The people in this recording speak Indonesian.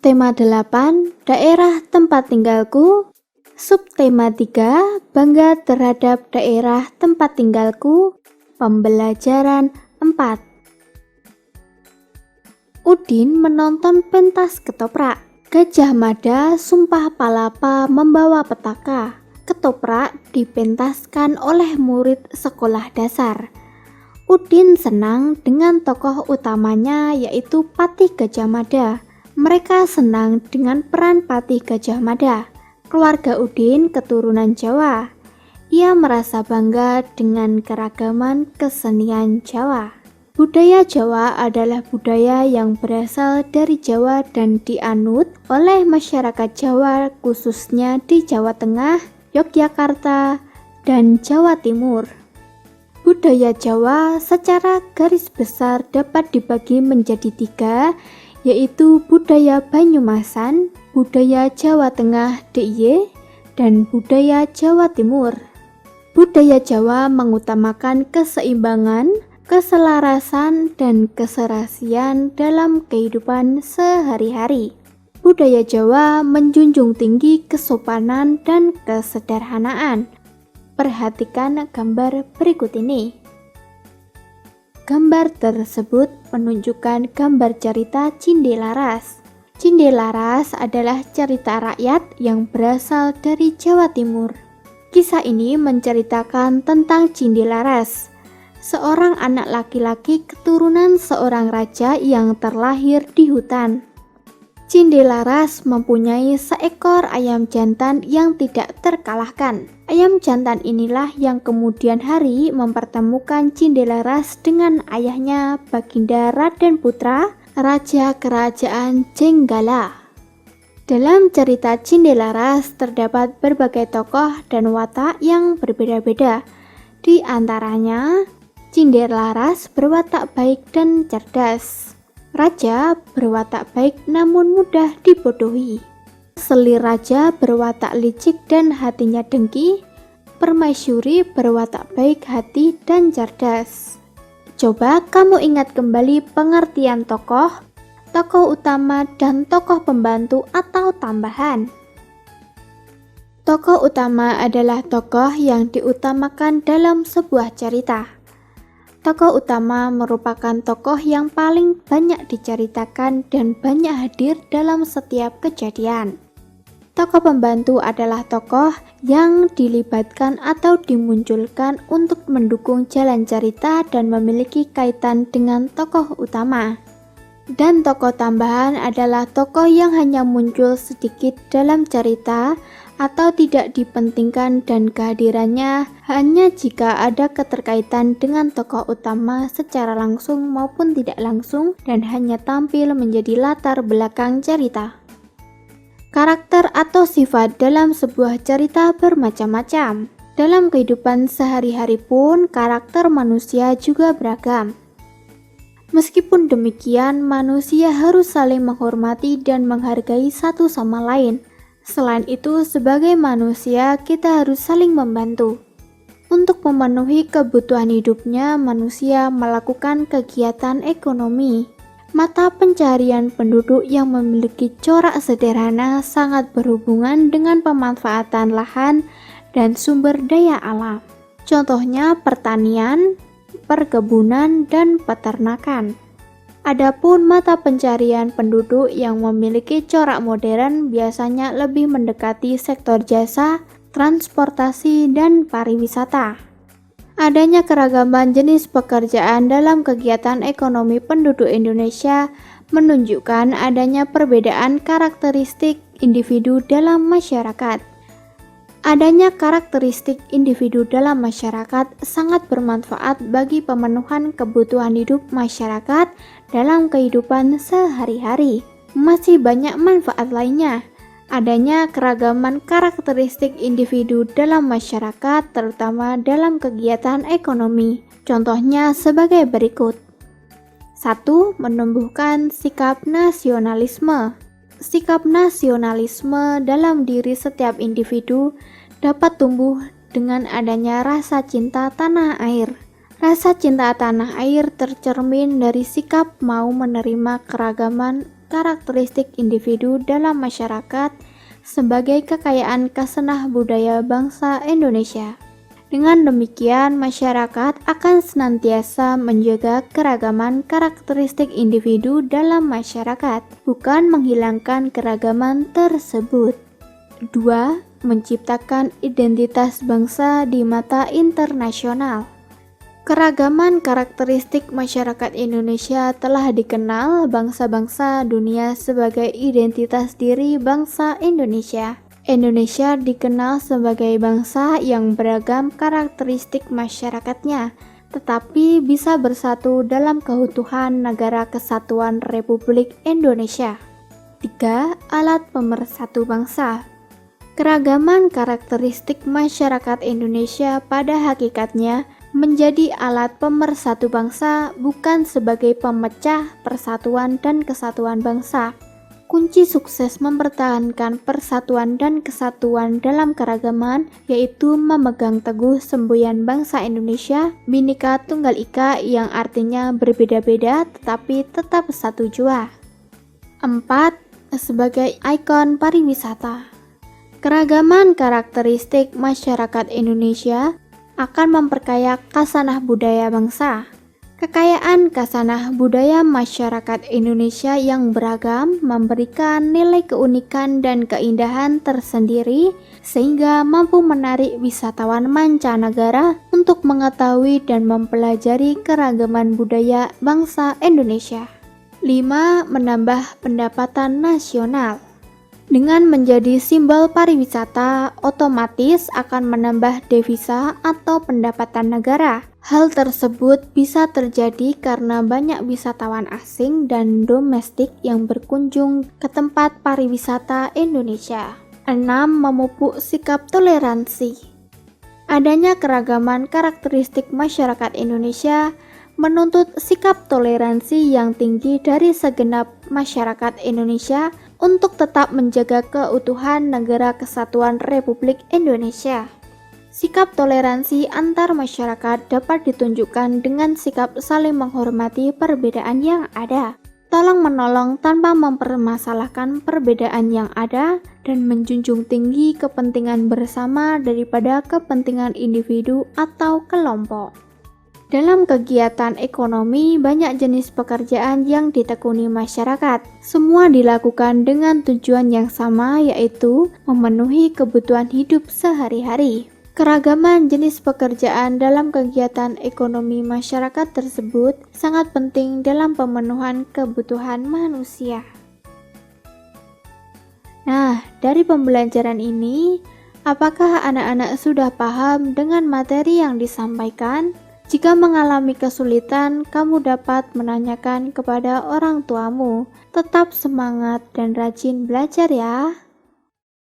Subtema 8, daerah tempat tinggalku. Subtema 3, bangga terhadap daerah tempat tinggalku. Pembelajaran 4. Udin menonton pentas ketoprak. Gajah Mada sumpah palapa membawa petaka. Ketoprak dipentaskan oleh murid sekolah dasar. Udin senang dengan tokoh utamanya yaitu Patih Gajah Mada. Mereka senang dengan peran Patih Gajah Mada. Keluarga Udin keturunan Jawa. Ia merasa bangga dengan keragaman kesenian Jawa. Budaya Jawa adalah budaya yang berasal dari Jawa dan dianut oleh masyarakat Jawa khususnya di Jawa Tengah, Yogyakarta, dan Jawa Timur. Budaya Jawa secara garis besar dapat dibagi menjadi 3, yaitu budaya Banyumasan, budaya Jawa Tengah DIY, dan budaya Jawa Timur. Budaya Jawa mengutamakan keseimbangan, keselarasan, dan keserasian dalam kehidupan sehari-hari. Budaya Jawa menjunjung tinggi kesopanan dan kesederhanaan. Perhatikan gambar berikut ini. Gambar tersebut menunjukkan gambar cerita Cindelaras. Cindelaras adalah cerita rakyat yang berasal dari Jawa Timur. Kisah ini menceritakan tentang Cindelaras, seorang anak laki-laki keturunan seorang raja yang terlahir di hutan. Cindelaras mempunyai seekor ayam jantan yang tidak terkalahkan. Ayam jantan inilah yang kemudian hari mempertemukan Cindelaras dengan ayahnya Baginda Raden Putra, Raja Kerajaan Jenggala. Dalam cerita Cindelaras terdapat berbagai tokoh dan watak yang berbeda-beda. Di antaranya, Cindelaras berwatak baik dan cerdas. Raja berwatak baik namun mudah dibodohi. Selir Raja berwatak licik dan hatinya dengki. Permaisuri berwatak baik hati dan cerdas. Coba kamu ingat kembali pengertian tokoh utama dan tokoh pembantu atau tambahan. Tokoh utama adalah tokoh yang diutamakan dalam sebuah cerita. Tokoh utama merupakan tokoh yang paling banyak diceritakan dan banyak hadir dalam setiap kejadian. Tokoh pembantu adalah tokoh yang dilibatkan atau dimunculkan untuk mendukung jalan cerita dan memiliki kaitan dengan tokoh utama. Dan tokoh tambahan adalah tokoh yang hanya muncul sedikit dalam cerita atau tidak dipentingkan dan kehadirannya hanya jika ada keterkaitan dengan tokoh utama secara langsung maupun tidak langsung dan hanya tampil menjadi latar belakang cerita. Karakter atau sifat dalam sebuah cerita bermacam-macam. Dalam kehidupan sehari-hari pun karakter manusia juga beragam. Meskipun demikian, manusia harus saling menghormati dan menghargai satu sama lain. Selain itu, sebagai manusia, kita harus saling membantu. Untuk memenuhi kebutuhan hidupnya, manusia melakukan kegiatan ekonomi. Mata pencarian penduduk yang memiliki corak sederhana sangat berhubungan dengan pemanfaatan lahan dan sumber daya alam. Contohnya pertanian, perkebunan, dan peternakan. Adapun mata pencarian penduduk yang memiliki corak modern biasanya lebih mendekati sektor jasa, transportasi, dan pariwisata. Adanya keragaman jenis pekerjaan dalam kegiatan ekonomi penduduk Indonesia menunjukkan adanya perbedaan karakteristik individu dalam masyarakat. Adanya karakteristik individu dalam masyarakat sangat bermanfaat bagi pemenuhan kebutuhan hidup masyarakat dalam kehidupan sehari-hari. Masih banyak manfaat lainnya. Adanya keragaman karakteristik individu dalam masyarakat terutama dalam kegiatan ekonomi. Contohnya sebagai berikut. 1. Menumbuhkan sikap nasionalisme. Sikap nasionalisme dalam diri setiap individu dapat tumbuh dengan adanya rasa cinta tanah air. Rasa cinta tanah air tercermin dari sikap mau menerima keragaman karakteristik individu dalam masyarakat sebagai kekayaan khasnah budaya bangsa Indonesia. Dengan demikian, masyarakat akan senantiasa menjaga keragaman karakteristik individu dalam masyarakat, bukan menghilangkan keragaman tersebut. 2. Menciptakan identitas bangsa di mata internasional. Keragaman karakteristik masyarakat Indonesia telah dikenal bangsa-bangsa dunia sebagai identitas diri bangsa Indonesia. Indonesia dikenal sebagai bangsa yang beragam karakteristik masyarakatnya, tetapi bisa bersatu dalam keutuhan Negara Kesatuan Republik Indonesia. 3. Alat pemersatu bangsa. Keragaman karakteristik masyarakat Indonesia pada hakikatnya menjadi alat pemersatu bangsa, bukan sebagai pemecah persatuan dan kesatuan bangsa. Kunci sukses mempertahankan persatuan dan kesatuan dalam keragaman yaitu memegang teguh semboyan bangsa Indonesia, Bhinneka Tunggal Ika, yang artinya berbeda-beda tetapi tetap satu jua. 4. Sebagai ikon pariwisata. Keragaman karakteristik masyarakat Indonesia akan memperkaya khasnah budaya bangsa. Kekayaan khasnah budaya masyarakat Indonesia yang beragam memberikan nilai keunikan dan keindahan tersendiri sehingga mampu menarik wisatawan mancanegara untuk mengetahui dan mempelajari keragaman budaya bangsa Indonesia. 5. Menambah pendapatan nasional. Dengan menjadi simbol pariwisata, otomatis akan menambah devisa atau pendapatan negara. Hal tersebut bisa terjadi karena banyak wisatawan asing dan domestik yang berkunjung ke tempat pariwisata Indonesia. 6. Memupuk sikap toleransi. Adanya keragaman karakteristik masyarakat Indonesia menuntut sikap toleransi yang tinggi dari segenap masyarakat Indonesia untuk tetap menjaga keutuhan Negara Kesatuan Republik Indonesia. Sikap toleransi antar masyarakat dapat ditunjukkan dengan sikap saling menghormati perbedaan yang ada, tolong-menolong tanpa mempermasalahkan perbedaan yang ada, dan menjunjung tinggi kepentingan bersama daripada kepentingan individu atau kelompok. Dalam kegiatan ekonomi, banyak jenis pekerjaan yang ditekuni masyarakat. Semua dilakukan dengan tujuan yang sama, yaitu memenuhi kebutuhan hidup sehari-hari. Keragaman jenis pekerjaan dalam kegiatan ekonomi masyarakat tersebut sangat penting dalam pemenuhan kebutuhan manusia. Nah, dari pembelajaran ini, apakah anak-anak sudah paham dengan materi yang disampaikan? Jika mengalami kesulitan, kamu dapat menanyakan kepada orang tuamu. Tetap semangat dan rajin belajar ya.